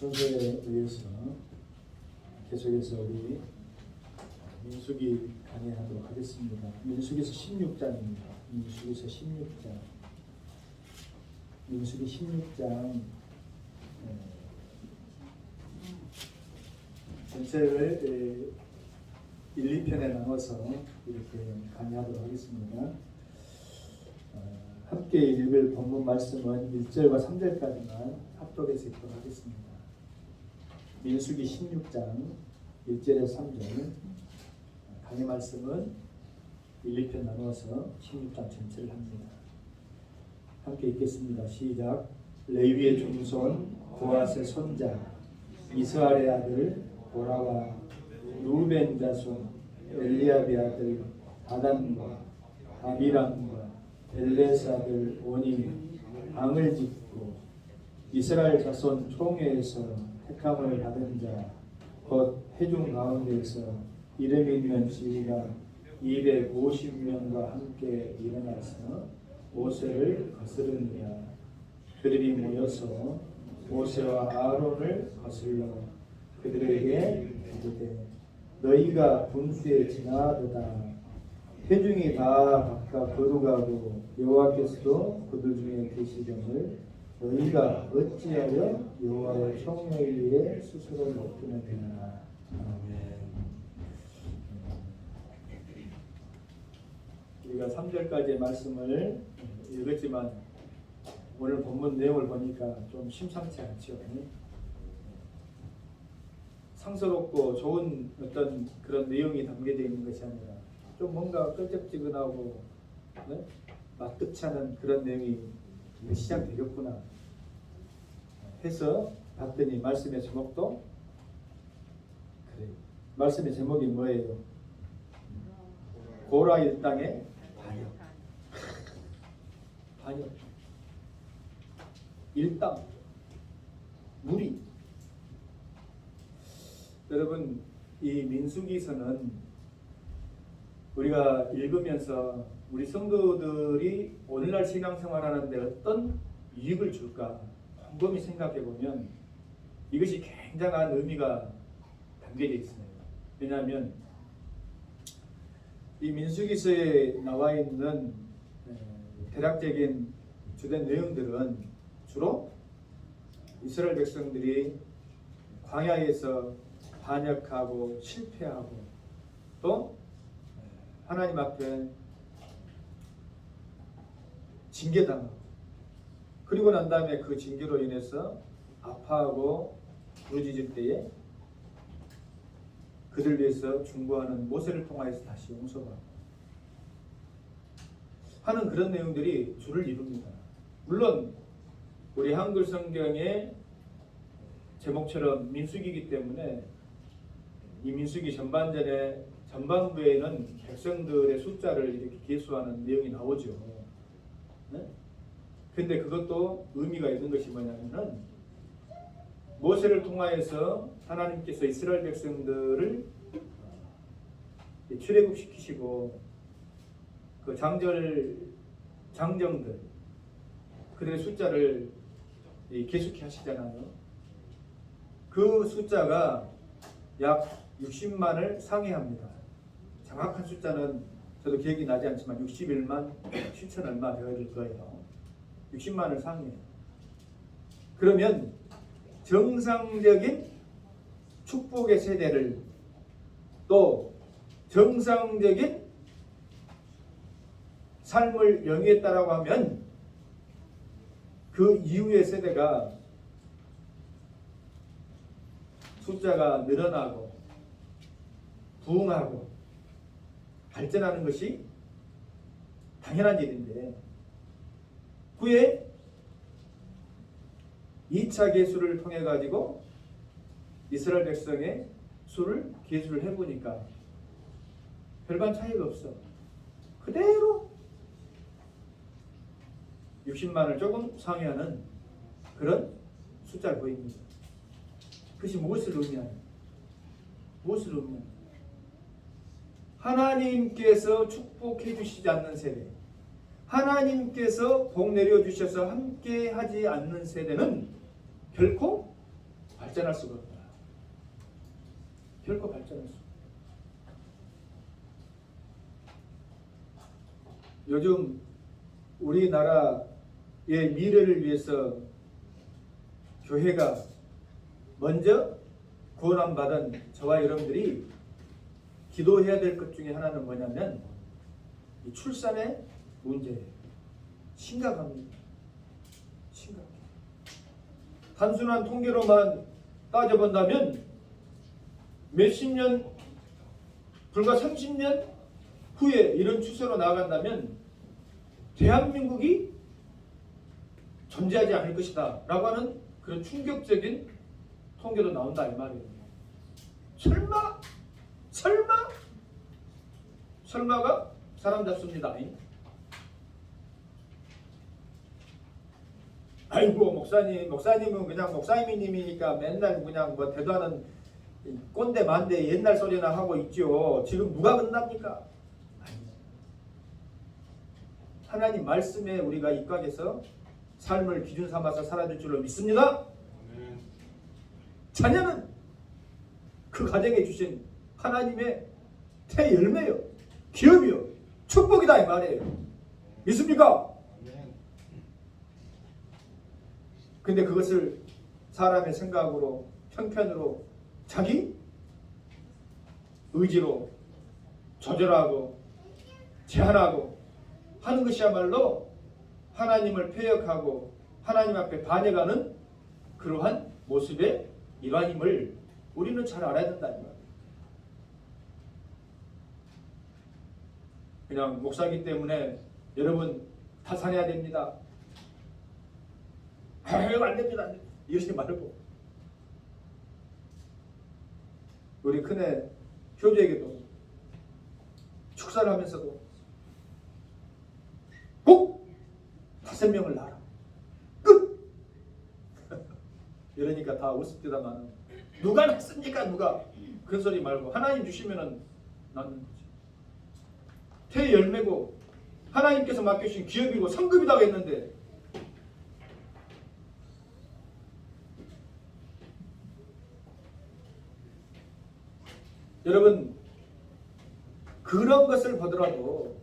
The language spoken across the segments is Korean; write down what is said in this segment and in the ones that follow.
순서에 의해서 계속해서 우리 민수기 강의하도록 하겠습니다. 민수기서 16장입니다. 민수기서 16장. 민수기 16장 전체를 1, 2편에 나눠서 이렇게 강의하도록 하겠습니다. 함께 읽을 본문 말씀은 1절과 3절까지만 합독해서 읽도록 하겠습니다. 민수기 16장 1절에서 3절 강의 말씀은 1, 2편 나누어서 16장 전체를 합니다. 함께 읽겠습니다. 시작. 레위의 중손 고앗의 손자 이스라엘의 아들 보라와 루벤 자손 엘리압의 아들 다단과 아비람과 벨레스 아들 온이 방을 짓고 이스라엘 자손 총회에서 택함을 받은 자 곧 회중 가운데에서 이름 있는 지휘가 250명과 함께 일어나서 모세를 거스르니라. 그들이 모여서 모세와 아론을 거슬러 그들에게 이르되 너희가 분수에 지나도다. 회중이 다 각각 거룩하고 여호와께서도 그들 중에 계시려을 너희가 어찌하여 여호와의 총회 위에 스스로 높이느냐. 아멘. 우리가 3절까지의 말씀을 읽었지만 오늘 본문 내용을 보니까 좀 심상치 않죠. 상스럽고 좋은 어떤 그런 내용이 담겨져 있는 것이 아니라 좀 뭔가 끈적지근하고 마뜩치 않은 그런 내용이 시작되겠구나 해서 봤더니 말씀의 제목도 그래요. 말씀의 제목이 뭐예요? 고라 일당의 반역. 반역. 일당. 무리. 여러분, 이 민수기서는 우리가 읽으면서 우리 성도들이 오늘날 신앙생활하는데 어떤 이익을 줄까 곰곰이 생각해 보면 이것이 굉장한 의미가 담겨져 있습니다. 왜냐하면 이 민수기서에 나와 있는 대략적인 주된 내용들은 주로 이스라엘 백성들이 광야에서 반역하고 실패하고 또 하나님 앞에 징계당하고 그리고 난 다음에 그 징계로 인해서 아파하고 부르짖을 때에 그들 위해서 중보하는 모세를 통하여서 다시 용서받고 하는 그런 내용들이 주를 이룹니다. 물론 우리 한글 성경의 제목처럼 민수기이기 때문에 이 민수기 전반부에는 백성들의 숫자를 이렇게 계수하는 내용이 나오죠. 근데 그것도 의미가 있는 것이 뭐냐면은 모세를 통하여서 하나님께서 이스라엘 백성들을 출애굽시키시고 그 장정들 그들의 숫자를 계속해 하시잖아요. 그 숫자가 약 60만을 상회합니다. 정확한 숫자는 저도 기억이 나지 않지만 61만 7천 얼마 되어야 될 거예요. 60만을 상회해요. 그러면 정상적인 축복의 세대를 또 정상적인 삶을 영위했다라고 하면 그 이후의 세대가 숫자가 늘어나고 부흥하고 발전하는 것이 당연한 일인데 후에 2차 계수를 통해 가지고 이스라엘 백성의 수를 계수를 해보니까 별반 차이가 없어. 그대로 60만을 조금 상회하는 그런 숫자를 보입니다. 그것이 무엇을 의미하냐? 무엇을 의미하냐? 하나님께서 축복해 주시지 않는 세대, 하나님께서 복 내려주셔서 함께 하지 않는 세대는 결코 발전할 수가 없다. 결코 발전할 수 없다. 요즘 우리나라의 미래를 위해서 교회가 먼저 구원받은 저와 여러분들이 기도해야 될 것 중에 하나는 뭐냐면 이 출산의 문제예요. 심각합니다. 심각해. 단순한 통계로만 따져본다면 몇십 년, 불과 30년 후에 이런 추세로 나아간다면 대한민국이 존재하지 않을 것이다 라고 하는 그런 충격적인 통계도 나온다 이 말이에요. 설마가 사람 잡습니다. 아이고 목사님은 그냥 목사님이니까 맨날 그냥 뭐 대도하는 꼰대 만대 옛날 소리나 하고 있죠. 지금 누가 끝납니까? 하나님 말씀에 우리가 입각해서 삶을 기준 삼아서 살아줄 줄로 믿습니다. 자녀는 그 가정에 주신 하나님의 태열매요, 기업이요, 축복이다 이 말이에요. 믿습니까? 근데 그것을 사람의 생각으로, 편편으로, 자기 의지로 조절하고 제한하고 하는 것이야말로 하나님을 폐역하고 하나님 앞에 반역하는 그러한 모습의 일환임을 우리는 잘 알아야 된다 이 말이에요. 그냥 목사기 때문에 여러분 타산해야 됩니다. 이거 안 됩니다. 이러지 말고 우리 큰애 효주에게도 축사를 하면서도 꼭 5명을 낳아라. 끝! 이러니까 다 우습디다만 누가 낳습니까? 누가? 그런 소리 말고 하나님 주시면은 낳는 거지. 태열매고 하나님께서 맡겨주신 기업이고 상급이라고 했는데 여러분 그런 것을 보더라도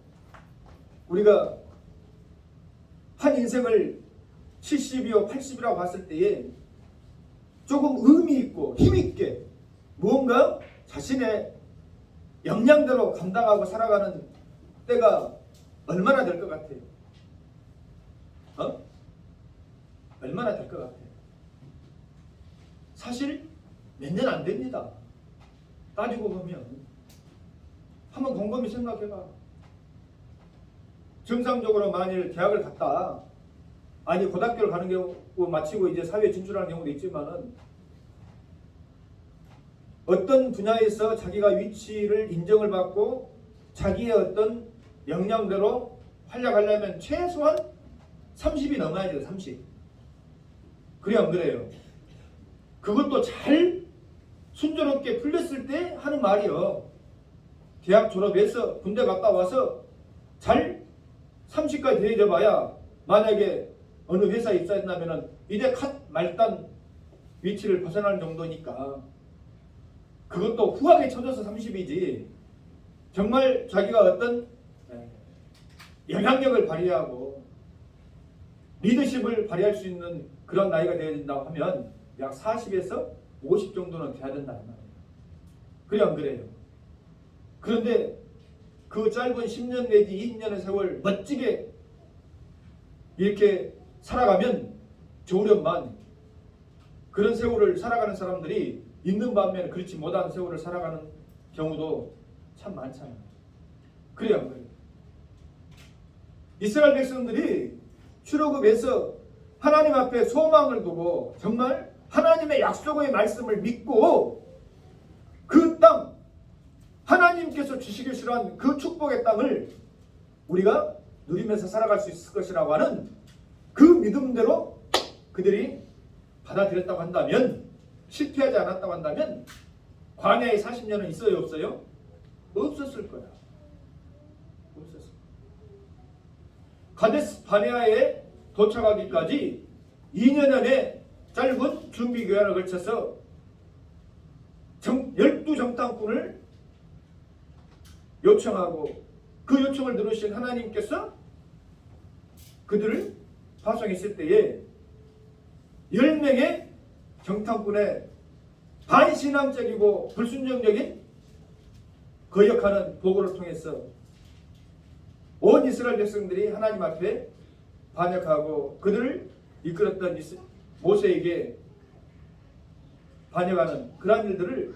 우리가 한 인생을 70이요 80이라고 봤을 때에 조금 의미 있고 힘 있게 무언가 자신의 역량대로 감당하고 살아가는 때가 얼마나 될 것 같아요? 얼마나 될 것 같아요? 사실 몇 년 안 됩니다. 따지고 보면 한번 곰곰이 생각해봐. 정상적으로 만일 대학을 갔다 아니 고등학교를 가는 경우 마치고 이제 사회에 진출하는 경우도 있지만은 어떤 분야에서 자기가 위치를 인정을 받고 자기의 어떤 역량대로 활약하려면 최소한 30이 넘어야 돼요. 30. 그래야 안 그래요? 그것도 잘 순조롭게 풀렸을 때 하는 말이요. 대학 졸업해서 군대 갔다 와서 잘 30까지 대해져 봐야 만약에 어느 회사에 입사했다면 이제 컷 말단 위치를 벗어나는 정도니까 그것도 후하게 쳐져서 30이지 정말 자기가 어떤 영향력을 발휘하고 리더십을 발휘할 수 있는 그런 나이가 되어야 된다고 하면 약 40에서 50 정도는 돼야 된다 이 말이에요. 그래 안 그래요? 그런데 그 짧은 10년 내지 20년의 세월 멋지게 이렇게 살아가면 좋으련만 그런 세월을 살아가는 사람들이 있는 반면에 그렇지 못한 세월을 살아가는 경우도 참 많잖아요. 그래요 안 그래요? 이스라엘 백성들이 출애굽에서 하나님 앞에 소망을 두고 정말 하나님의 약속의 말씀을 믿고 그 땅 하나님께서 주시기로 한 그 축복의 땅을 우리가 누리면서 살아갈 수 있을 것이라고 하는 그 믿음대로 그들이 받아들였다고 한다면 실패하지 않았다고 한다면 광야에 40년은 있어요 없어요? 없었을 거야. 없었을 거야. 가데스 바네아에 도착하기까지 2년 안에 짧은 준비 기간을 걸쳐서 12정탐꾼을 요청하고 그 요청을 들으신 하나님께서 그들을 파송했을 때에 10명의 정탐꾼의 반신앙적이고 불순종적인 거역하는 보고를 통해서 온 이스라엘 백성들이 하나님 앞에 반역하고 그들을 이끌었던 모세에게 반역하는 그러한 일들을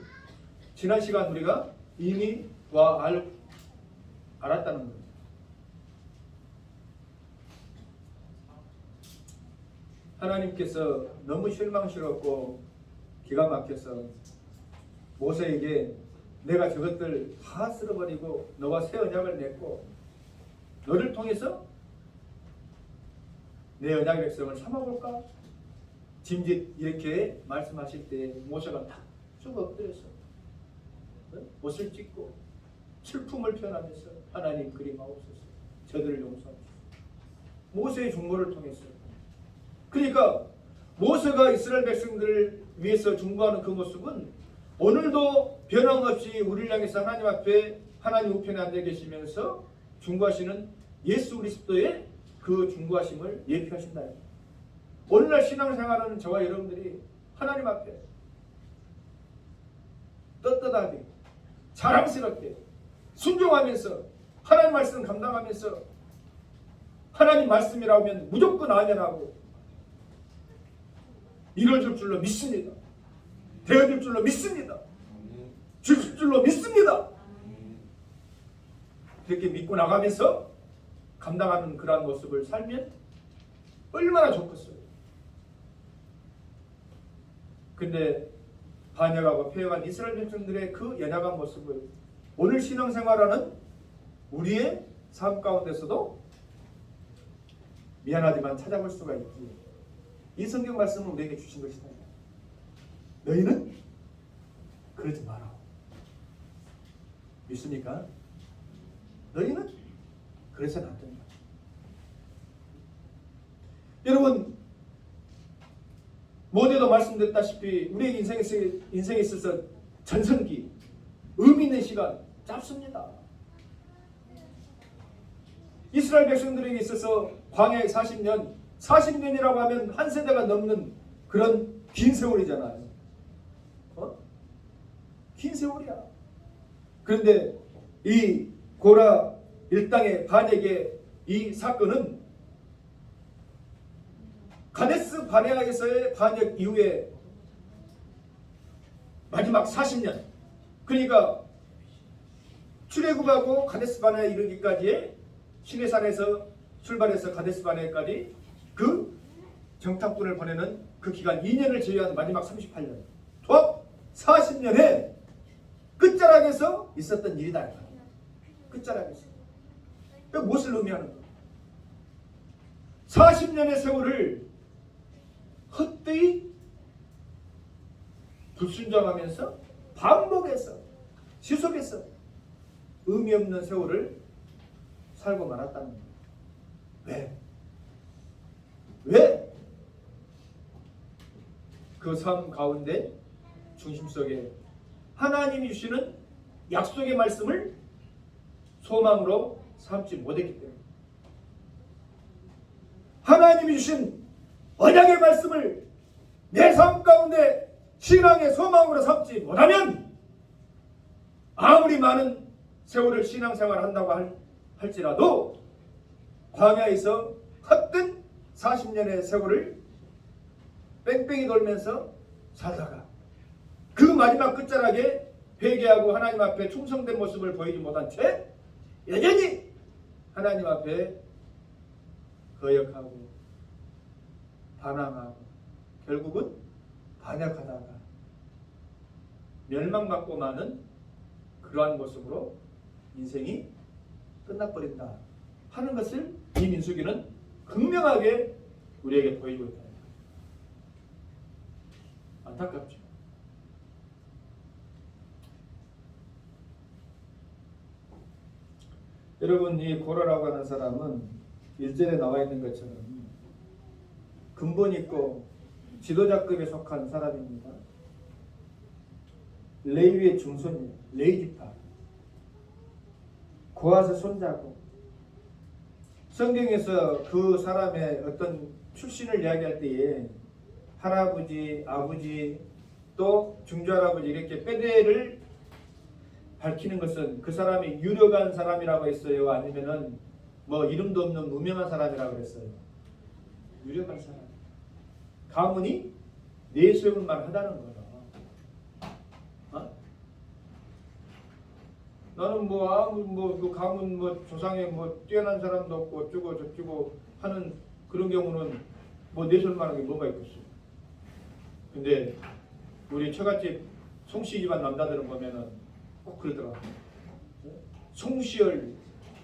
지난 시간 우리가 이미 알았다는 겁니다. 하나님께서 너무 실망스럽고 기가 막혀서 모세에게 내가 저것들 다 쓸어버리고 너와 새 언약을 맺고 너를 통해서 내 언약의 백성을 삼아볼까? 짐짓 이렇게 말씀하실 때 모세가 탁 엎드려서 옷을 찢고 슬픔을 표현하면서 하나님 그리마옵소서 저들을 용서하옵소서 모세의 중보를 통해서 그러니까 모세가 이스라엘 백성들을 위해서 중보하는 그 모습은 오늘도 변함없이 우리를 향해서 하나님 앞에 하나님 우편에 앉아 계시면서 중보하시는 예수 그리스도의 그 중보하심을 예표하신다. 오늘날 신앙생활하는 저와 여러분들이 하나님 앞에 떳떳하게 자랑스럽게 순종하면서 하나님 말씀 감당하면서 하나님 말씀이라고 하면 무조건 아멘하고 이루어질 줄로 믿습니다. 되어질 줄로 믿습니다. 주실 줄로 믿습니다. 그렇게 믿고 나가면서 감당하는 그러한 모습을 살면 얼마나 좋겠어요. 근데 반역하고 폐역한 이스라엘 백성들의 그 연약한 모습을 오늘 신앙생활하는 우리의 삶 가운데서도 미안하지만 찾아볼 수가 있지. 이 성경 말씀을 우리에게 주신 것이다. 너희는 그러지 마라. 믿습니까? 너희는 그래서는 안 된다. 여러분 모두도 말씀드렸다시피 우리의 인생에 있어서 전성기 의미 있는 시간 짧습니다. 이스라엘 백성들에게 있어서 광야의 40년이라고 하면 한 세대가 넘는 그런 긴 세월이잖아요. 긴 세월이야. 그런데 이 고라 일당의 반역의 이 사건은 가데스 바네아에서의 반역 이후에 마지막 40년 그러니까 출애굽하고 가데스 바네아에 이르기까지의 시내산에서 출발해서 가데스 바네아까지 그 정탐꾼을 보내는 그 기간 2년을 제외한 마지막 38년 톱 40년에 끝자락에서 있었던 일이다. 끝자락에서. 무엇을 의미하는 거야? 40년의 세월을 헛되이 불순종하면서 반복해서 지속해서 의미 없는 세월을 살고 말았다는 거예요. 왜? 왜? 그 삶 가운데 중심 속에 하나님이 주시는 약속의 말씀을 소망으로 삼지 못했기 때문에 하나님이 주신 언약의 말씀을 내 삶 가운데 신앙의 소망으로 삼지 못하면 아무리 많은 세월을 신앙생활을 한다고 할지라도 광야에서 헛된 40년의 세월을 뺑뺑이 돌면서 살다가 그 마지막 끝자락에 회개하고 하나님 앞에 충성된 모습을 보이지 못한 채 여전히 하나님 앞에 거역하고 반항하고 결국은 반역하다가 멸망받고 마는 그러한 모습으로 인생이 끝나버린다 하는 것을 이 민수기는 극명하게 우리에게 보이고 있다. 안타깝죠. 여러분 이 고라라고 하는 사람은 1절에 나와 있는 것처럼 근본 있고 지도자급에 속한 사람입니다. 레위의 중손이에요. 레위지파. 고아서 손자고. 성경에서 그 사람의 어떤 출신을 이야기할 때에 할아버지, 아버지, 또 중조할아버지 이렇게 빼대를 밝히는 것은 그 사람이 유력한 사람이라고 했어요? 아니면은 뭐 이름도 없는 무명한 사람이라고 그랬어요? 유력한 사람. 가문이 내세울만 하다는 거야. 어? 나는 그 가문 조상에 뛰어난 사람도 없고 어쩌고 저쩌고 하는 그런 경우는 내세울만한 게 뭐가 있겠어. 근데 우리 처갓집 송씨 집안 남자들은 보면은 꼭 그러더라. 송시열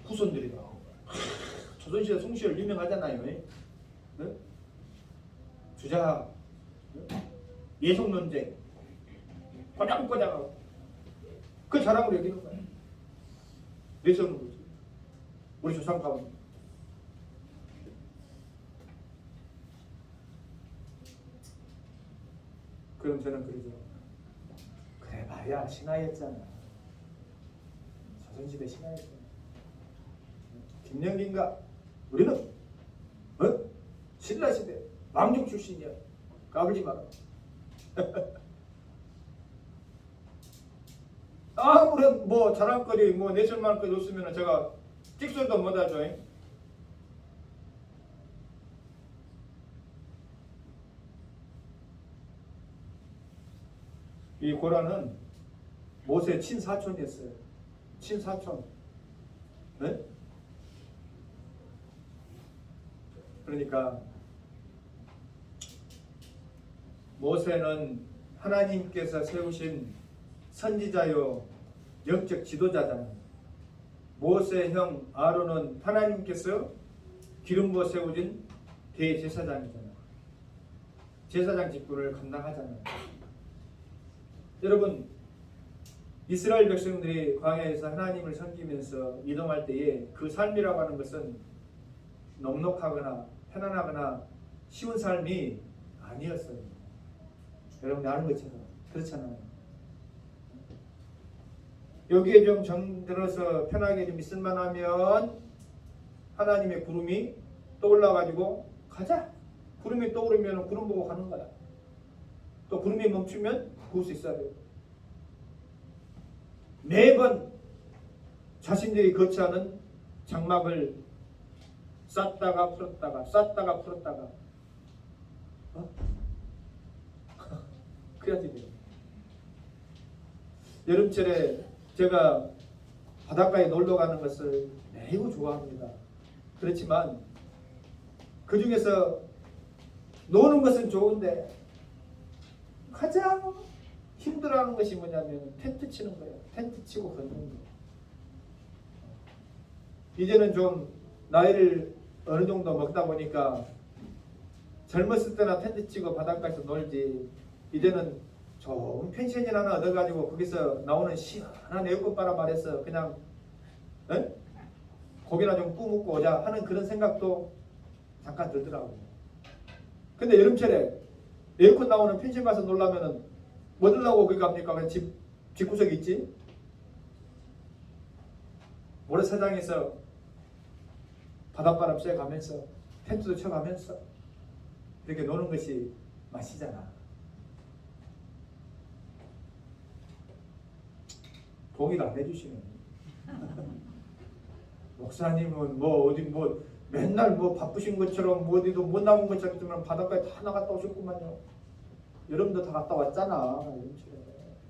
후손들이다. 조선시대 송시열 유명하잖아요. 네? 주자, 예속 논쟁, 꼬장꼬장하고 그 자랑으로 여기는 거야. 내세우는 거지. 우리 조상 가문. 그럼 저는 그러죠. 그래 봐야 신하였잖아. 조선시대 신하였잖아. 김영긴가? 우리는 신라시대 왕족 출신이야. 까불지 마라. 아무런 자랑거리 내설만한 거 없으면 제가 찍소리도 못하죠. 이 고라는 모세의 친사촌이었어요. 친사촌. 네? 그러니까 모세는 하나님께서 세우신 선지자요 영적 지도자잖아요. 모세 형 아론은 하나님께서 기름 부어 세우신 대제사장이잖아요. 제사장 직분을 감당하잖아요. 여러분, 이스라엘 백성들이 광야에서 하나님을 섬기면서 이동할 때에 그 삶이라고 하는 것은 넉넉하거나 편안하거나 쉬운 삶이 아니었어요. 여러분이 아는 것처럼 그렇잖아요. 여기에 좀 정들어서 편하게 좀 있을만 하면 하나님의 구름이 떠올라가지고 가자. 구름이 떠오르면 구름 보고 가는 거야. 또 구름이 멈추면 구울 수 있어야 돼요. 매번 자신들이 거치하는 장막을 쌌다가 풀었다가 쌌다가 풀었다가 그래야지 돼요. 여름철에 제가 바닷가에 놀러 가는 것을 매우 좋아합니다. 그렇지만 그 중에서 노는 것은 좋은데 가장 힘들어하는 것이 뭐냐면 텐트 치는 거예요. 텐트 치고 걷는 거. 이제는 좀 나이를 어느 정도 먹다 보니까 젊었을 때나 텐트 치고 바닷가에서 놀지. 이제는 좋은 펜션이 하나 얻어가지고 거기서 나오는 시원한 에어컨 바람 아래서 그냥 고기나 좀 구워 먹고 오자 하는 그런 생각도 잠깐 들더라고요. 근데 여름철에 에어컨 나오는 펜션 가서 놀라면은 뭐 들라고 거기 갑니까? 그냥 집구석에 있지? 모래사장에서 바닷바람 쐬가면서 텐트도 쳐가면서 이렇게 노는 것이 맛이잖아. 동의를 안 해주시네. 목사님은 어디 맨날 바쁘신 것처럼 어디도 못 나온 것처럼 바닷가에 다 나갔다 오셨구만요. 여름도 다 갔다 왔잖아.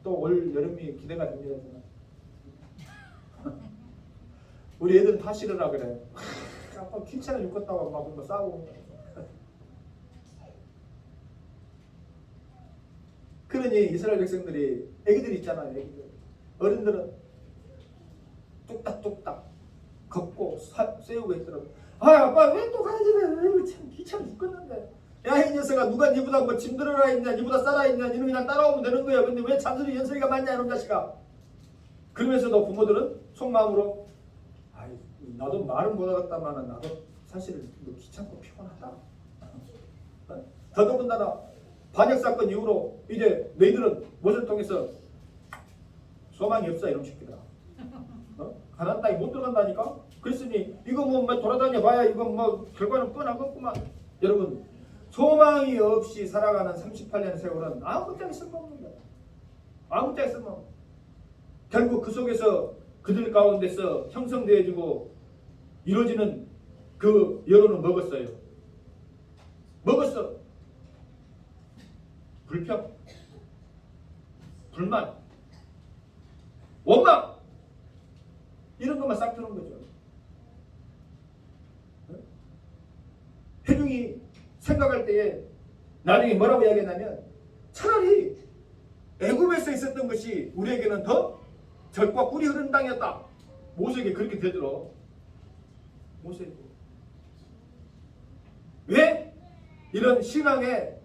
또 올 여름이 기대가 됩니다. 우리 애들은 다 싫으라 그래. 아빠 귀찮아 죽겠다고 막 싸우고. 그러니 이스라엘 백성들이 애기들 있잖아요. 애기들. 어른들은 뚝딱뚝딱 걷고 세우고 있더라고. 아빠 왜 또 가야지? 참 귀찮아 죽겠는데. 야 이 녀석아 누가 니보다 짐 들어라 했냐 니보다 싸라 했냐 니는 그냥 따라오면 되는 거야. 근데 왜 잔소리 연소리가 많냐 이놈 자식아. 그러면서도 부모들은 속마음으로 아이 나도 말은 못 하겠다마는 나도 사실 귀찮고 피곤하다. 더더군다나 반역 사건 이후로 이제 너희들은 무엇을 통해서 소망이 없어 이놈 새끼들아. 가나안 땅에 못 들어간다니까. 그랬으니 이거 뭐 돌아다녀 봐야 이거 뭐 결과는 뻔하겠구만. 여러분 소망이 없이 살아가는 38년 세월은 아무짝에 쓸모없는 거야. 아무짝에 쓸모없는 거야. 결국 그 속에서 그들 가운데서 형성되어지고 이루어지는 그 여론은 먹었어요. 먹었어. 불평, 불만, 원망 이런 것만 싹 트는 거죠. 회중이 생각할 때에 나중에 뭐라고 이야기했냐면 차라리 애굽에서 있었던 것이 우리에게는 더 젖과 꿀이 흐르는 땅이었다. 모세에게 그렇게 되더러. 모세에게. 왜 이런 신앙의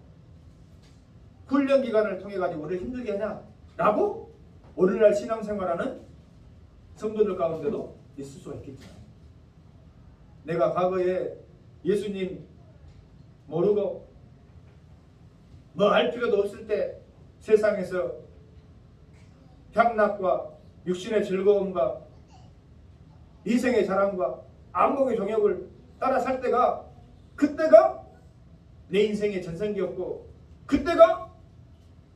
훈련 기간을 통해 가지고 우리를 힘들게 하냐? 라고 오늘날 신앙생활하는 성도들 가운데도 있을 수가 있겠죠. 내가 과거에 예수님 모르고 뭐 알 필요도 없을 때 세상에서 향락과 육신의 즐거움과 이생의 자랑과 안목의 종욕을 따라 살 때가 그때가 내 인생의 전성기였고 그때가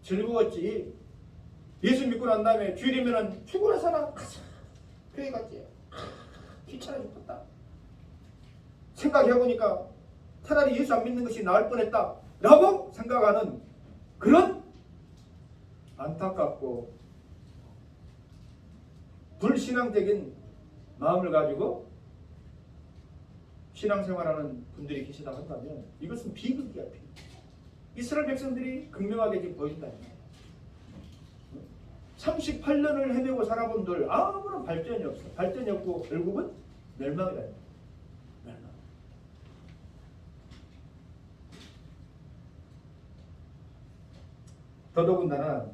즐거웠지. 예수 믿고 난 다음에 주일이면은 출근하잖아. 교회 갔지. 귀찮아 죽겠다. 생각해보니까 차라리 예수 안 믿는 것이 나을 뻔했다 라고 생각하는 그런 안타깝고 불신앙적인 마음을 가지고 신앙생활하는 분들이 계시다고 한다면 이것은 비극이야. 비극. 이스라엘 백성들이 극명하게 지금 보인다. 38년을 헤매고 살아본들 아무런 발전이 없어. 발전이 없고 결국은 멸망이다. 멸망. 더더군다나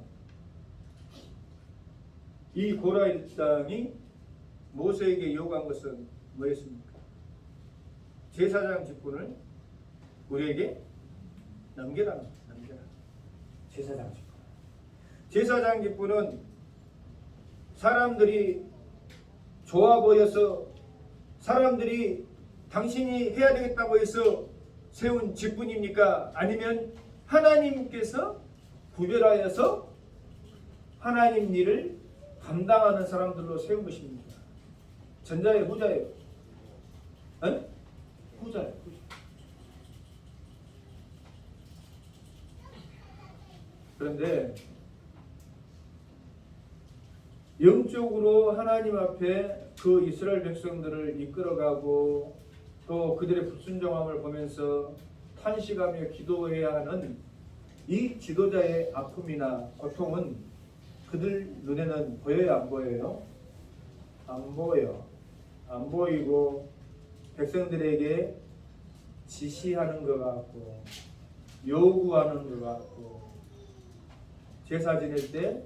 이 고라 일당이 모세에게 요구한 것은 뭐였습니까? 제사장 직분을 우리에게 넘겨라. 제사장 직분. 제사장 직분은 사람들이 좋아 보여서 사람들이 당신이 해야 되겠다고 해서 세운 직분입니까? 아니면 하나님께서 구별하여서 하나님 일을 감당하는 사람들로 세운 것입니까? 전자예요, 후자예요? 에? 후자예요. 그런데 영적으로 하나님 앞에 그 이스라엘 백성들을 이끌어가고 또 그들의 불순종함을 보면서 탄식하며 기도해야 하는 이 지도자의 아픔이나 고통은 그들 눈에는 보여요, 안 보여요? 안 보여. 안 보이고 백성들에게 지시하는 것 같고 요구하는 것 같고 제사 지낼 때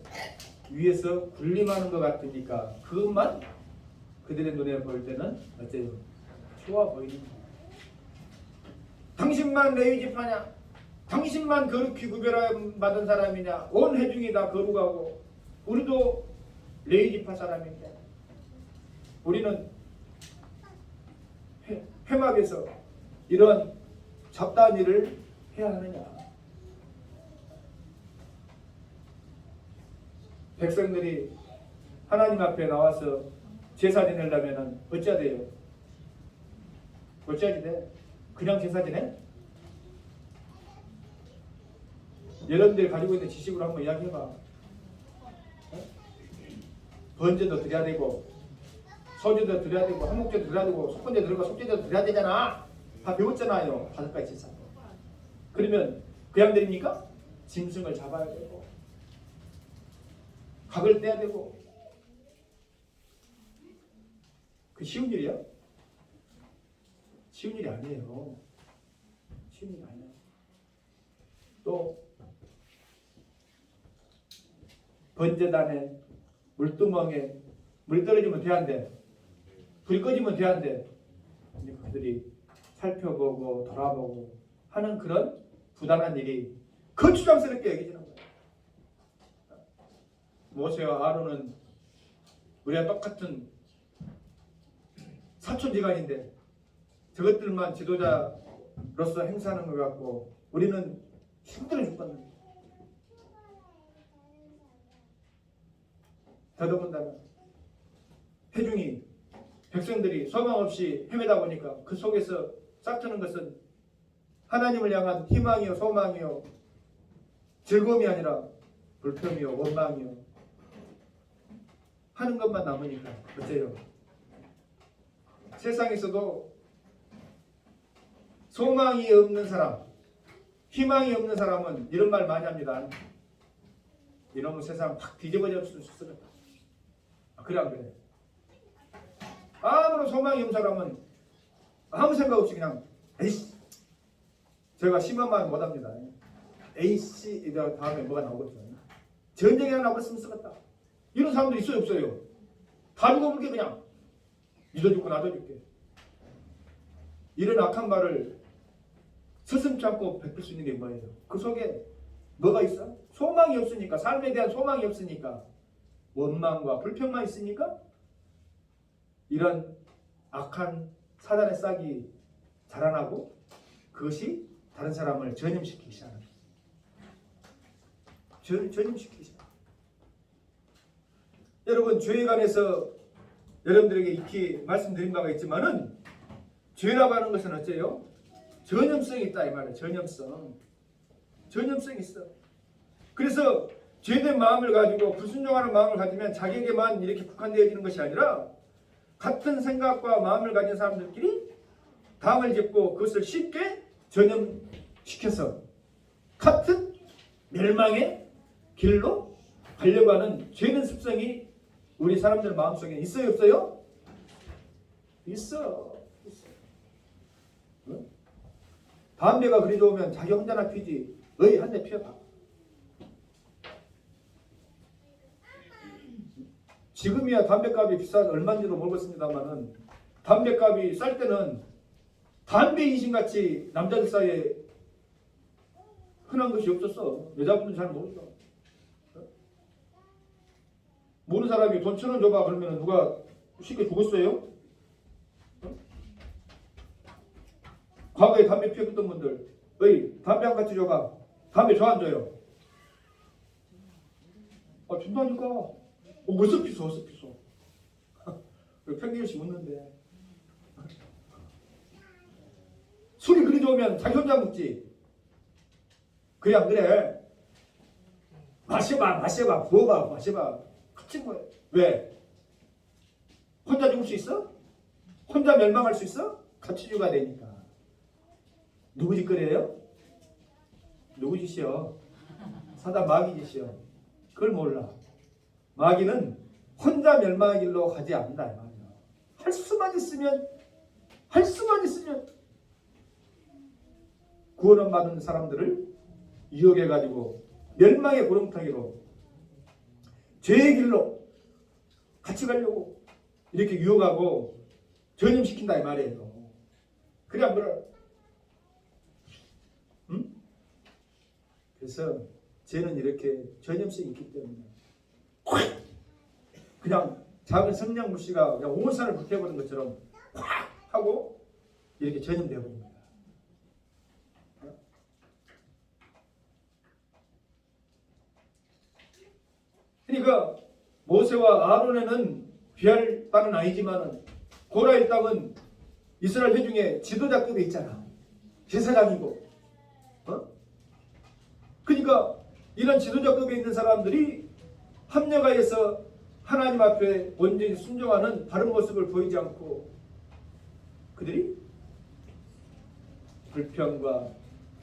위에서 군림하는 것 같으니까 그것만 그들의 눈에 보일 때는 어째요? 좋아 보이는 거예요. 당신만 레위 지파냐? 당신만 거룩히 구별받은 사람이냐? 온 회중이 다 거룩하고 우리도 레위 지파 사람인데 우리는 회막에서 이런 잡다한 일을 해야 하느냐? 백성들이 하나님 앞에 나와서 제사 지내려면 어찌해야 돼요? 어찌해야 돼? 그냥 제사 지내? 여러분들이 가지고 있는 지식으로 한번 이야기해봐. 번제도 드려야 되고 소제도 드려야 되고 한목제도 드려야 되고 속건제 들어가 속제도 드려야 되잖아. 다 배웠잖아요. 5가지 제사. 그러면 그냥 드립니까? 짐승을 잡아야 되고 각을 떼야 되고 그 쉬운 일이야? 쉬운 일이 아니에요. 쉬운 일이 아니에요. 또 번제단에 물두멍에 물 떨어지면 돼야 한대. 불이 꺼지면 돼야 한대. 그들이 살펴보고 돌아보고 하는 그런 부단한 일이 거추장스럽게 얘기하는 거예요. 모세와 아론은 우리와 똑같은 사촌지간인데 저것들만 지도자로서 행사하는 것 같고 우리는 힘들어 죽겠는데 더더군다나 회중이 백성들이 소망 없이 헤매다 보니까 그 속에서 싹트는 것은 하나님을 향한 희망이요 소망이요 즐거움이 아니라 불평이요 원망이요 하는 것만 남으니까 어째요? 세상에서도 소망이 없는 사람, 희망이 없는 사람은 이런 말 많이 합니다. 이러면 세상 확 뒤집어질 수 있을 것 같다. 그래 안 그래? 아무런 소망이 없는 사람은 아무 생각 없이 그냥 에이씨 제가 심한말 못합니다. 에이씨 다음에 뭐가 나오겠죠. 전쟁이 하나 나버렸으면 쓰겠다. 이런 사람도 있어요 없어요? 다 죽어볼게 그냥 니도 죽고 나도 죽게. 이런 악한 말을 서슴지 않고 베풀 수 있는 게 뭐예요? 그 속에 뭐가 있어? 소망이 없으니까 삶에 대한 소망이 없으니까 원망과 불평만 있으니까 이런 악한 사단의 싹이 자라나고 그것이 다른 사람을 전염시키기 시작합니다. 전염시키기 시작합니다. 여러분 죄에 관해서 여러분들에게 익히 말씀드린 바가 있지만은 죄라고 하는 것은 어째요? 전염성이 있다 이 말이에요. 전염성이 있어. 그래서 죄된 마음을 가지고 불순종하는 마음을 가지면 자기에게만 이렇게 국한되어지는 것이 아니라 같은 생각과 마음을 가진 사람들끼리 당을 짓고 그것을 쉽게 전염시켜서 같은 멸망의 길로 가려고 하는 죄된 습성이 우리 사람들 마음속에 있어요 없어요? 있어. 응? 담배가 그리 좋으면 자기 혼자나 피지 너희 한 대 피워봐. 지금이야 담배값이 비싼 얼마인지도 모르겠습니다만은 담배값이 쌀 때는 담배 인신같이 남자들 사이에 흔한 것이 없었어. 여자분들 잘 모르죠. 모르는 사람이 돈 1,000원 줘봐 그러면 누가 쉽게 죽었어요? 과거에 담배 피웠던 분들 어이 담배 한 가지 줘봐. 담배 줘 안 줘요? 준다니까. 어디서 피워? 평균씩 묻는데 술이 그리 좋으면 자기 혼자 먹지. 그래 안 그래? 마셔봐 부어봐 마셔봐 같은 거야. 왜? 혼자 죽을 수 있어? 혼자 멸망할 수 있어? 같이 죽어야 되니까. 누구 짓거리예요? 누구 짓이요? 사단 마귀 짓이요. 그걸 몰라. 마귀는 혼자 멸망의 길로 가지 않는다 이 말이야. 할 수만 있으면 구원을 받은 사람들을 유혹해가지고 멸망의 구렁텅이로 죄의 길로 같이 가려고 이렇게 유혹하고 전염시킨다 이 말이에요. 그래 안 그래? 응? 그래서 죄는 이렇게 전염성이 있기 때문에 그냥 작은 성냥 물씨가 그냥 온 산을 불태워버린 것처럼 확 하고 이렇게 전염되어 버립니다. 그러니까 모세와 아론에는 비할 바는 아니지만은 고라의 땅은 이스라엘 회중에 지도자급에 있잖아. 제사장이고. 그러니까 이런 지도자급에 있는 사람들이 합력하여서 하나님 앞에 온전히 순종하는 바른 모습을 보이지 않고 그들이 불평과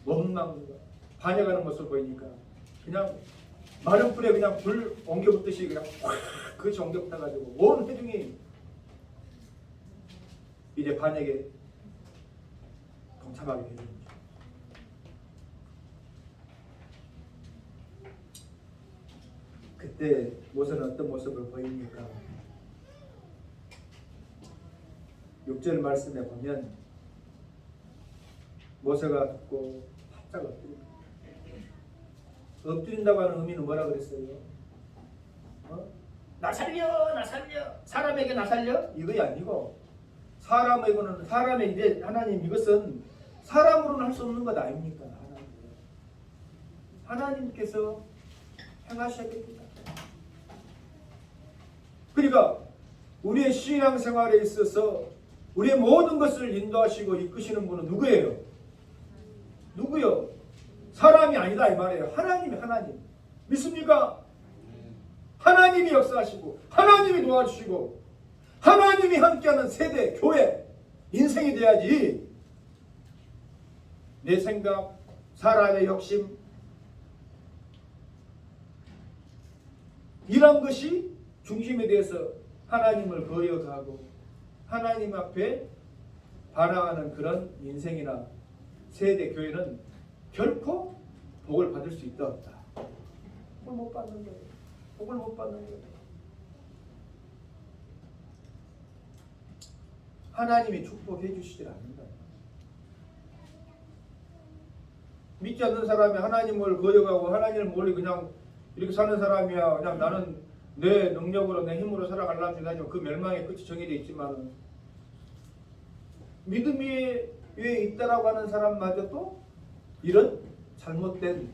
원망과 반역하는 모습을 보이니까 그냥 마른 불에 그냥 불 옮겨붙듯이 그냥 확 그것이 옮겨붙어가지고 온 회중이 이제 반역에 동참하게 되는 거죠. 그때 모세는 어떤 모습을 보입니까? 6절 말씀에 보면 모세가 듣고 바짝 엎드립니다. 엎드린다고 하는 의미는 뭐라 그랬어요? 나 살려, 나 살려. 사람에게 나 살려? 이거 아니고 사람에게는 사람의 이제 하나님 이것은 사람으로는 할 수 없는 것 아닙니까? 하나님께서 행하셔야 됩니다. 그러니까 우리의 신앙 생활에 있어서 우리의 모든 것을 인도하시고 이끄시는 분은 누구예요? 누구요? 사람이 아니다 이 말이에요. 하나님이 하나님. 믿습니까? 하나님이 역사하시고 하나님이 도와주시고 하나님이 함께하는 세대, 교회, 인생이 돼야지 내 생각, 사람의 욕심 이런 것이 중심에 대해서 하나님을 거역하고 하나님 앞에 반항하는 그런 인생이나 세대, 교회는 결코 복을 받을 수 있다 없다. 복을 못 받는 거예요. 복을 못 받는 거예요. 하나님이 축복해 주시질 않는다. 믿지 않는 사람이 하나님을 거역하고 하나님을 멀리 그냥 이렇게 사는 사람이야. 그냥 나는 내 능력으로 내 힘으로 살아가려면 다니면 그 멸망의 끝이 정해져 있지만 믿음이 위에 있다라고 하는 사람마저도 이런 잘못된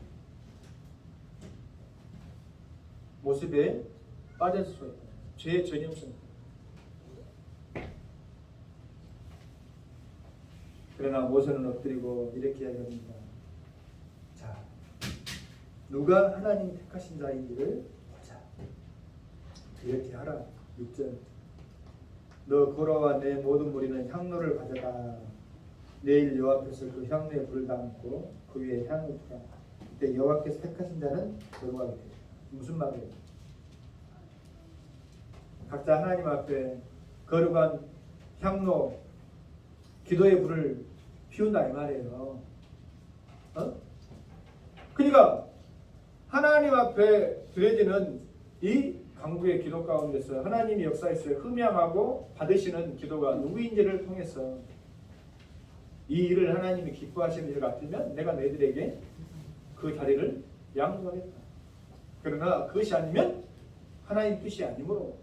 모습에 빠질 수 있다. 죄의 전형성. 그러나 모세는 엎드리고 이렇게 이야기합니다. 자, 누가 하나님이 택하신 자인지를 보자. 이렇게 하라. 6절. 너 고라와 내 모든 무리는 향로를 가져다 내일 여호와 앞에서 그 향로에 불을 담고 그 위에 향을 두라. 그때 여호와께서 택하신 자는 거룩하게 되리라. 무슨 말이에요? 각자 하나님 앞에 거룩한 향로 기도의 불을 피운다 이 말이에요. 그러니까 하나님 앞에 드려지는 이 강구의 기도 가운데서 하나님이 역사에서 흠양하고 받으시는 기도가 누구인지를 통해서 이 일을 하나님이 기뻐하시는 일 같으면 내가 너희들에게 그 자리를 양도하겠다. 그러나 그것이 아니면 하나님 뜻이 아니므로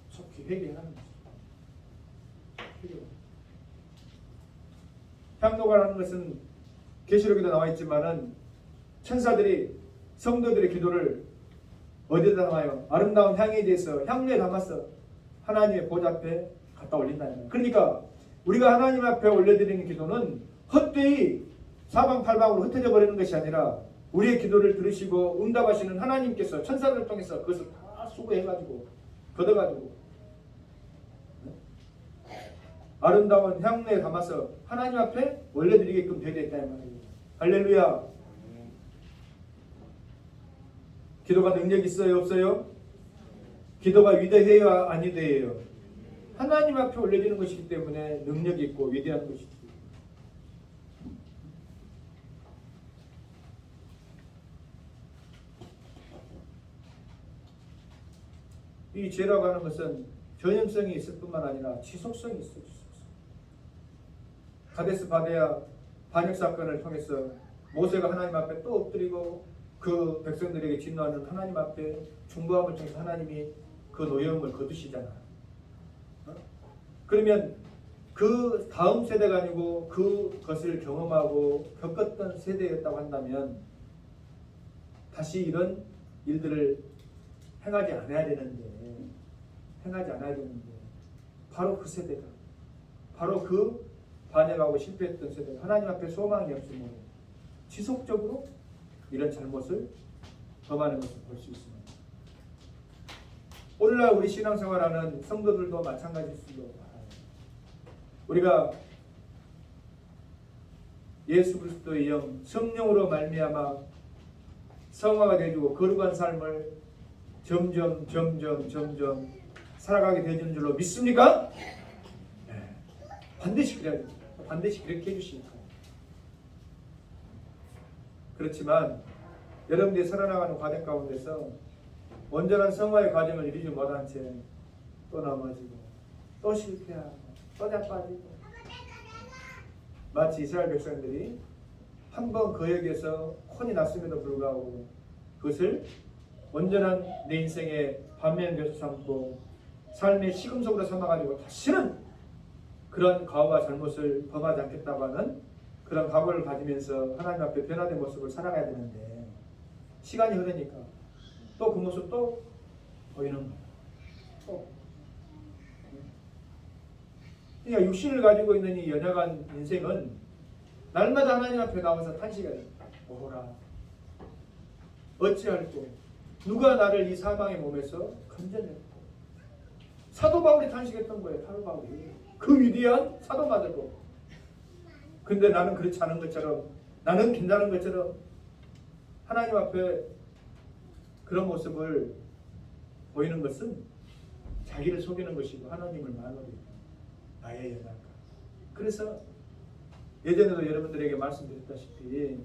속히 회개하는 것입니다. 향로가라는 것은 계시록에도 나와 있지만은 천사들이 성도들의 기도를 어디다 담아요? 아름다운 향에 대해서 향로에 담아서 하나님의 보좌 앞에 갖다 올린다는 거예요. 그러니까 우리가 하나님 앞에 올려드리는 기도는 헛되이 사방팔방으로 흩어져 버리는 것이 아니라 우리의 기도를 들으시고 응답하시는 하나님께서 천사들을 통해서 그것을 다 수고해가지고 걷어가지고 아름다운 향로에 담아서 하나님 앞에 올려드리게끔 되어 있다 이 말이에요. 할렐루야. 기도가 능력이 있어요? 없어요? 기도가 위대해요? 아니대해요? 하나님 앞에 올려지는 것이기 때문에 능력이 있고 위대한 것이지. 이 죄라고 하는 것은 전형성이 있을 뿐만 아니라 지속성이 있어요. 가데스 바네아 반역 사건을 통해서 모세가 하나님 앞에 또 엎드리고 그 백성들에게 진노하는 하나님 앞에 중보함을 통해서 하나님이 그 노여움을 거두시잖아. 그러면 그 다음 세대가 아니고 그것을 경험하고 겪었던 세대였다고 한다면 다시 이런 일들을 행하지 않아야 되는데 바로 그 세대가 바로 그 반역하고 실패했던 세대가 하나님 앞에 소망이 없으므로 지속적으로 이런 잘못을 범하는 것을 볼 수 있습니다. 오늘날 우리 신앙생활하는 성도들도 마찬가지일 수도 알아요. 우리가 예수 그리스도의 영 성령으로 말미암아 성화가 되어지고 거룩한 삶을 점점 살아가게 되어지는 줄로 믿습니까? 네. 반드시 그래야 됩니다. 반드시 그렇게 해주시니까. 그렇지만 여러분들이 살아나가는 과정 가운데서 온전한 성화의 과정을 이루지 못한 채 또 넘어지고 또 실패하고 또 자빠지고 마치 이스라엘 백성들이 한 번 거역에서 혼이 났음에도 불구하고 그것을 온전한 내 인생의 반면교사 삼고 삶의 시금석으로 삼아가지고 다시는 그런 과오와 잘못을 범하지 않겠다고 하는 그런 각오를 가지면서 하나님 앞에 변화된 모습을 살아가야 되는데 시간이 흐르니까 또 그 모습 또 보이는 거야. 또. 그러니까 육신을 가지고 있는 이 연약한 인생은 날마다 하나님 앞에 나와서 탄식해야 된다. 오라. 어찌할꼬 누가 나를 이 사망의 몸에서 건져냈고. 사도 바울이 탄식했던 거예요. 사도 바울이. 그 위대한 사도마저도. 근데 나는 그렇지 않은 것처럼, 나는 괜찮은 것처럼 하나님 앞에 그런 모습을 보이는 것은 자기를 속이는 것이고 하나님을 만으로 나의 연약함. 그래서 예전에도 여러분들에게 말씀드렸다시피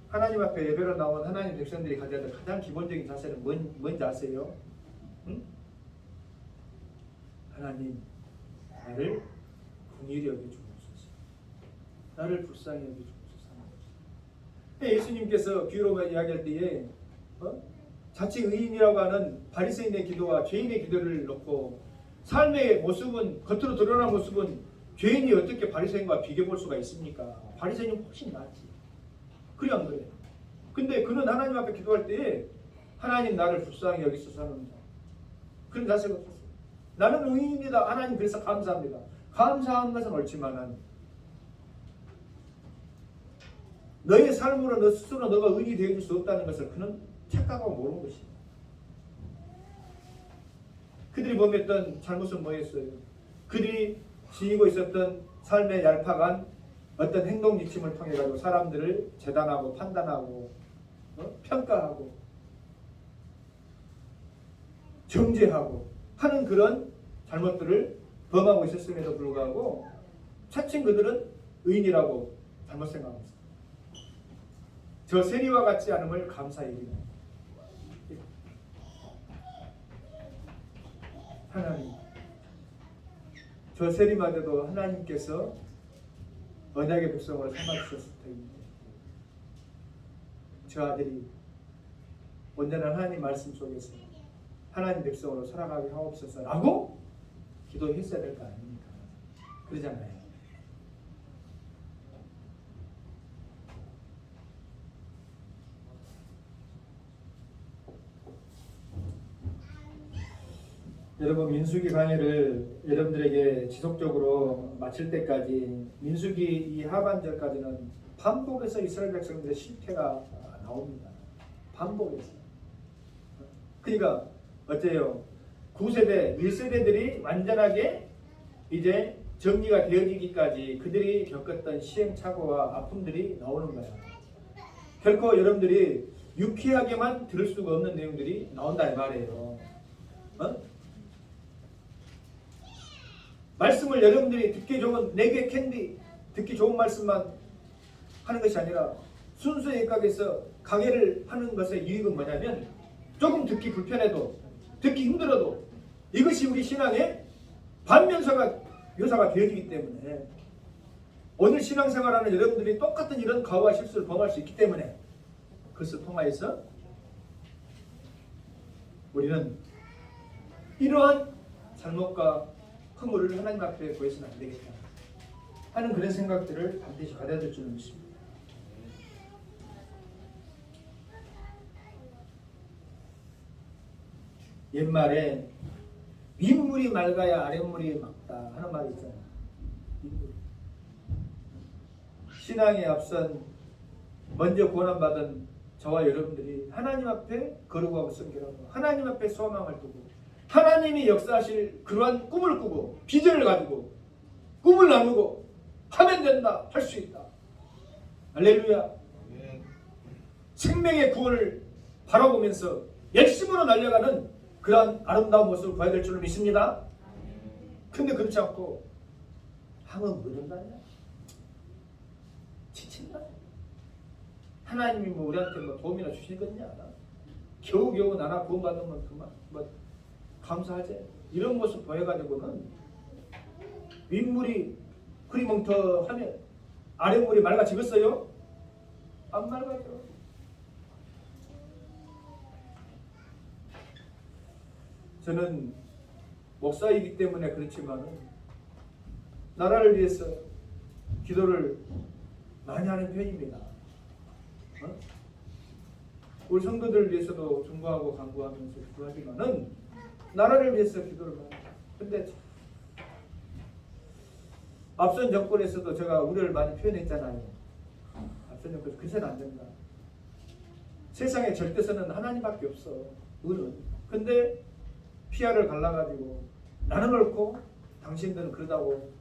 하나님 앞에 예배로 나온 하나님 백성들이 가져야 될 가장 기본적인 자세는 뭔지 아세요? 응? 하나님, 나를 긍휼히 여겨주옵소서. 나를 불쌍히 여겨주옵소서. 예수님께서 비유로 이야기할 때에 자칭 의인이라고 하는 바리새인의 기도와 죄인의 기도를 놓고 삶의 모습은, 겉으로 드러난 모습은 죄인이 어떻게 바리새인과 비교해 볼 수가 있습니까? 바리새인은 훨씬 낫지. 그래 안 그래? 근데 그는 하나님 앞에 기도할 때에 하나님 나를 불쌍히 여기소서 하는 그런 자세가 없었어요. 나는 의인이다. 하나님 그래서 감사합니다. 감사한 것은 옳지만은 너의 삶으로 너 스스로 너가 의인이 되어줄 수 없다는 것을 그는 착각하고 모르는 것이에요. 그들이 범했던 잘못은 뭐였어요? 그들이 지니고 있었던 삶의 얄팍한 어떤 행동 지침을 통해 가지고 사람들을 재단하고 판단하고 평가하고 정죄하고 하는 그런 잘못들을 범하고 있었음에도 불구하고 차츰 그들은 의인이라고 잘못 생각했어요. 저 세리와 같지 않음을 감사히 여기는 하나님, 저 세리마저도 하나님께서 언약의 백성으로 삼아주셨을 터인데 저 아들이 온전한 하나님 말씀 속에서 하나님 백성으로 살아가게 하옵소서라고 기도했어야 될 거 아닙니까? 그러잖아요. 여러분 민수기 강의를 여러분들에게 지속적으로 마칠 때까지 민수기 이 하반절까지는 반복해서 이스라엘 백성들의 실패가 나옵니다. 반복해서. 그러니까 어째요? 9세대, 1세대들이 완전하게 이제 정리가 되어지기까지 그들이 겪었던 시행착오와 아픔들이 나오는 거야. 결코 여러분들이 유쾌하게만 들을 수가 없는 내용들이 나온다 이 말이에요. 말씀을 여러분들이 듣기 좋은 내게 캔디 듣기 좋은 말씀만 하는 것이 아니라 순수의 각에서 강해를 하는 것의 이익은 뭐냐면 조금 듣기 불편해도 듣기 힘들어도 이것이 우리 신앙의 반면서가 묘사가 되어지기 때문에 오늘 신앙생활하는 여러분들이 똑같은 이런 과오와 실수를 범할 수 있기 때문에 그것을 통하여서 우리는 이러한 잘못과 허물을 하나님 앞에 보여서는 안 되겠다 하는 그런 생각들을 반드시 가져야 될 줄을 믿습니다. 옛말에 윗물이 맑아야 아랫물이 맑다 하는 말이 있잖아요. 신앙에 앞선 먼저 고난받은 저와 여러분들이 하나님 앞에 거룩하고 성결하고 하나님 앞에 소망을 두고 하나님이 역사하실 그러한 꿈을 꾸고 비전을 가지고 꿈을 나누고 하면 된다, 할 수 있다. 할렐루야. 생명의 구원을 바라보면서 열심으로 날려가는 그러한 아름다운 모습을 봐야 될 줄을 믿습니다. 근데 그렇지 않고 하면 모른다냐? 지친다. 하나님이 뭐 우리한테 뭐 도움이나 주시겠냐? 겨우겨우 나나 구원받으면 그만 뭐 감사하지. 이런 모습 보여가지고는 윗물이 흐리멍텅하면 아랫물이 맑아지겠어요? 안 맑아져. 저는 목사이기 때문에 그렇지만 나라를 위해서 기도를 많이 하는 편입니다. 우리 성도들을 위해서도 중보하고 간구하면서 기도하지만은 나라를 위해서 기도를 많이 해요. 근데 앞선 정권에서도 제가 우려를 많이 표현했잖아요. 앞선 정권 그래서는 안 된다. 세상의 절대선은 하나님밖에 없어. 의는. 근데 피아를 갈라가지고 나는 옳고 당신들은 그러다고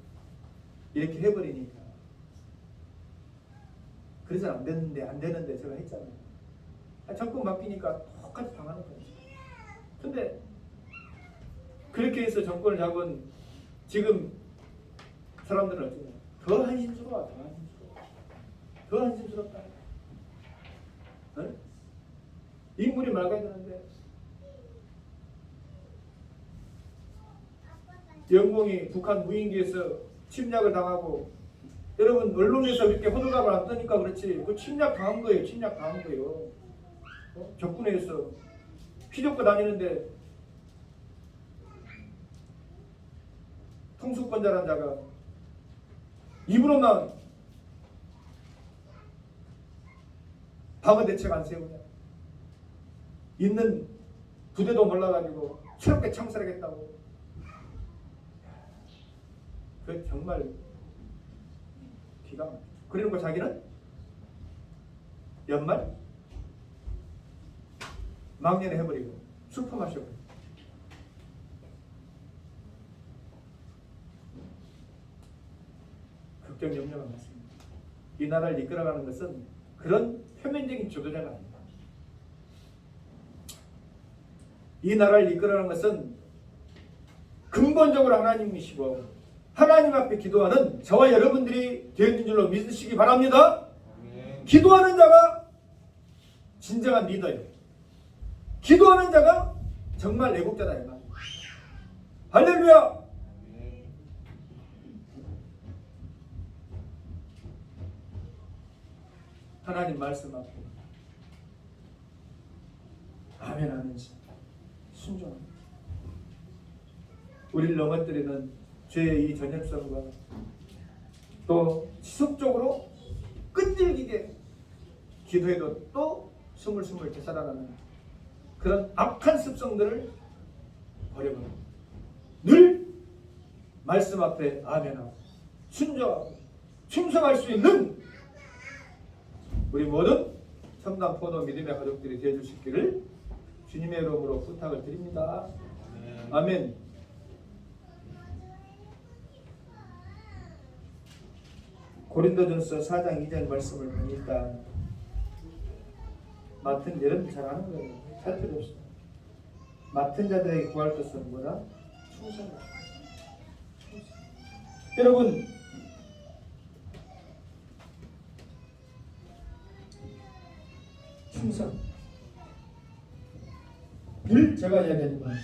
이렇게 해버리니까 그래서 안 되는데 제가 했잖아요. 정권 바뀌니까 똑같이 당하는 거예요. 근데 그렇게 해서 정권을 잡은 지금 사람들은 어쩌냐? 더 한심스러워. 더 한심스럽다. 네? 인물이 맑아야 되는데 영공이 북한 무인기에서 침략을 당하고 여러분 언론에서 이렇게 호들갑을 안 떠니까 그렇지 그 침략 당한 거예요. 침략 당한 거예요. 적군에서 피접고 다니는데 통수권자란 자가 입으로만 방어 대책 안 세우냐? 있는 부대도 몰라가지고 새롭게 창설하겠다고. 그 정말 기가 막혀. 그리고 자기는 연말 망년에 해버리고 술퍼 마셔버리고. 걱정 염려가 많습니다. 이 나라를 이끌어가는 것은 그런 표면적인 지도자가 아닙니다. 이 나라를 이끌어가는 것은 근본적으로 하나님이시고 하나님 앞에 기도하는 저와 여러분들이 되어있는 줄로 믿으시기 바랍니다. 기도하는 자가 진정한 리더예요. 기도하는 자가 정말 애국자다 이 말이에요. 할렐루야. 하나님 말씀 앞에 아멘 하면서 순종합니다. 우리를 넘어뜨리는 죄의 이 전염성과 또 지속적으로 끈질기게 기도해도 또 스물스물 되살아나는 그런 악한 습성들을 버려버립니다. 늘 말씀 앞에 아멘하고 순종하고 충성할 수 있는 우리 모든 첨단 포도 믿음의 가족들이 되어줄 수 있기를 주님의 이름으로 부탁을 드립니다. 아멘. 고린도전서 4장 2절 말씀을 보니까 맡은 여러분 잘 아는 거예요. 할 필요 없어요. 맡은 자들에게 구할 것은 뭐다? 충성이다. 여러분 충성 늘 제가 이야기하는 거예요.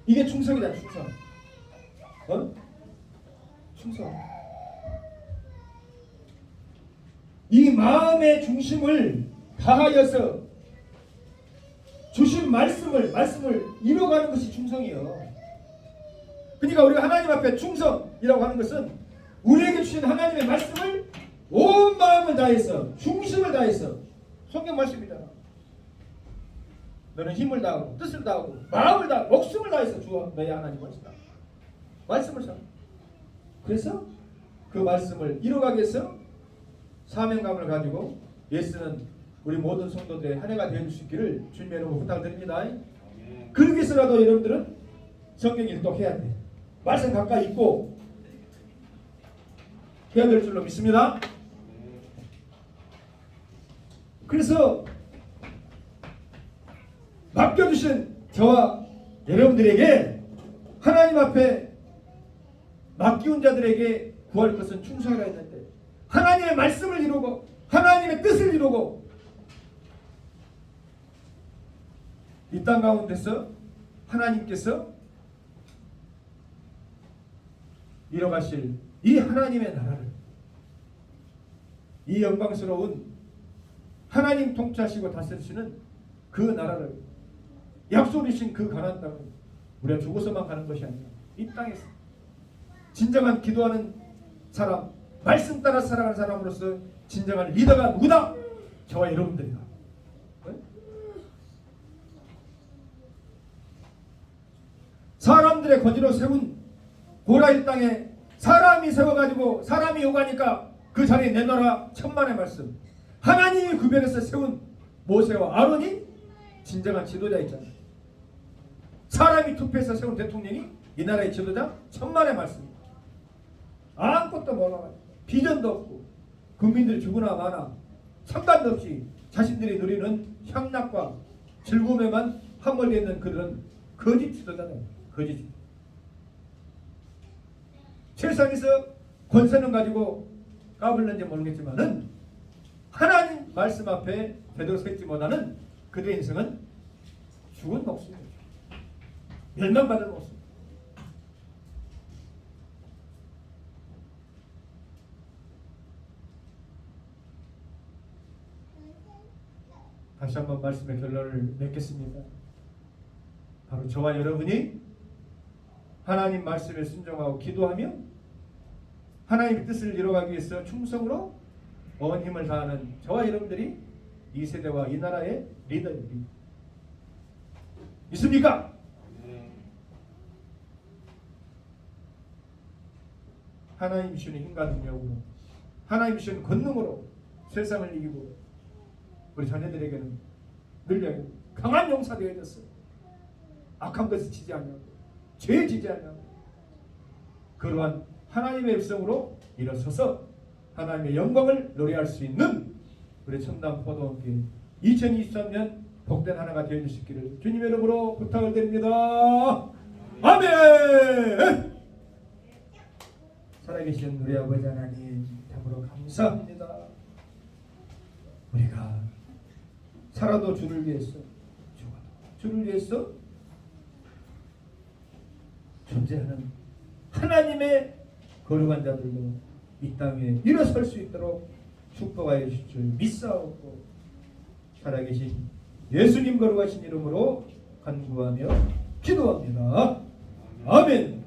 이게 충성이다. 충성. 충성. 이 마음의 중심을 다하여서 주신 말씀을 이뤄가는 것이 충성이에요. 그러니까 우리가 하나님 앞에 충성이라고 하는 것은 우리에게 주신 하나님의 말씀을 온 마음을 다해서 중심을 다해서 성경 말씀이잖아. 너는 힘을 다하고 뜻을 다하고 마음을 다하고 목숨을 다해서 주어 너희 하나님 것이다. 말씀을 써. 그래서 그 말씀을 이루어가기 위해서 사명감을 가지고 예수는 우리 모든 성도들의 한 해가 되어줄 수 있기를 주님의 이름으로 부탁드립니다. 그러기 위해서라도 여러분들은 성경 일독해야 돼. 말씀 가까이 있고 해야 될 줄로 믿습니다. 그래서 맡겨주신 저와 여러분들에게 하나님 앞에 맡기운 자들에게 구할 것은 충성이라 했는데 하나님의 말씀을 이루고 하나님의 뜻을 이루고 이 땅 가운데서 하나님께서 이뤄가실 이 하나님의 나라를 이 영광스러운 하나님 통치하시고 다스리시는 그 나라를, 약속이신 그 가나안 땅을 우리가 죽어서만 가는 것이 아니라 이 땅에서 진정한 기도하는 사람, 말씀 따라 살아가는 사람으로서 진정한 리더가 누구다? 저와 여러분들이다. 사람들의 거지로 세운 고라일 땅에 사람이 세워가지고 사람이 오가니까 그 자리에 내놔라 천만의 말씀. 하나님이 구별해서 세운 모세와 아론이 진정한 지도자였잖아요. 사람이 투표해서 세운 대통령이 이 나라의 지도자 천만의 말씀입니다. 아무것도 몰라, 비전도 없고 국민들이 죽으나 마나 상관도 없이 자신들이 누리는 향락과 즐거움에만 함몰되어 있는 그런 거짓 지도자는 거짓. 세상에서 권세는 가지고 까불는지 모르겠지만은 하나님 말씀 앞에 제대로 서 있지 못하는 그들의 인생은 죽은 목숨이에요. 멸망받은 목숨. 다시 한번 말씀의 결론을 맺겠습니다. 바로 저와 여러분이 하나님 말씀에 순종하고 기도하며 하나님의 뜻을 이루어가기 위해서 충성으로 온 힘을 다하는 저와 여러분들이 이 세대와 이 나라의 리더입니다. 있습니까? 하나님 주시는 힘과 능력으로, 하나님 주시는 권능으로 세상을 이기고 우리 자녀들에게는 늘 강한 용사 되어졌어요. 악한 것을 지지 않냐고, 죄에 지지 않냐고. 그러한 하나님의 백성으로 일어서서 하나님의 영광을 노래할 수 있는 우리 청담 포도원교회 2023년 복된 하나가 되어 주시기를 주님의 이름으로 부탁을 드립니다. 아멘. 살아계신 우리 아버지 하나님 참으로 감사합니다. 우리가 살아도 주를 위해서, 죽어도 주를 위해서 존재하는 하나님의 거룩한 자들로 이 땅에 일어설 수 있도록 축복하여 주실 줄 믿사옵고 살아계신 예수님 거룩하신 이름으로 간구하며 기도합니다. 아멘.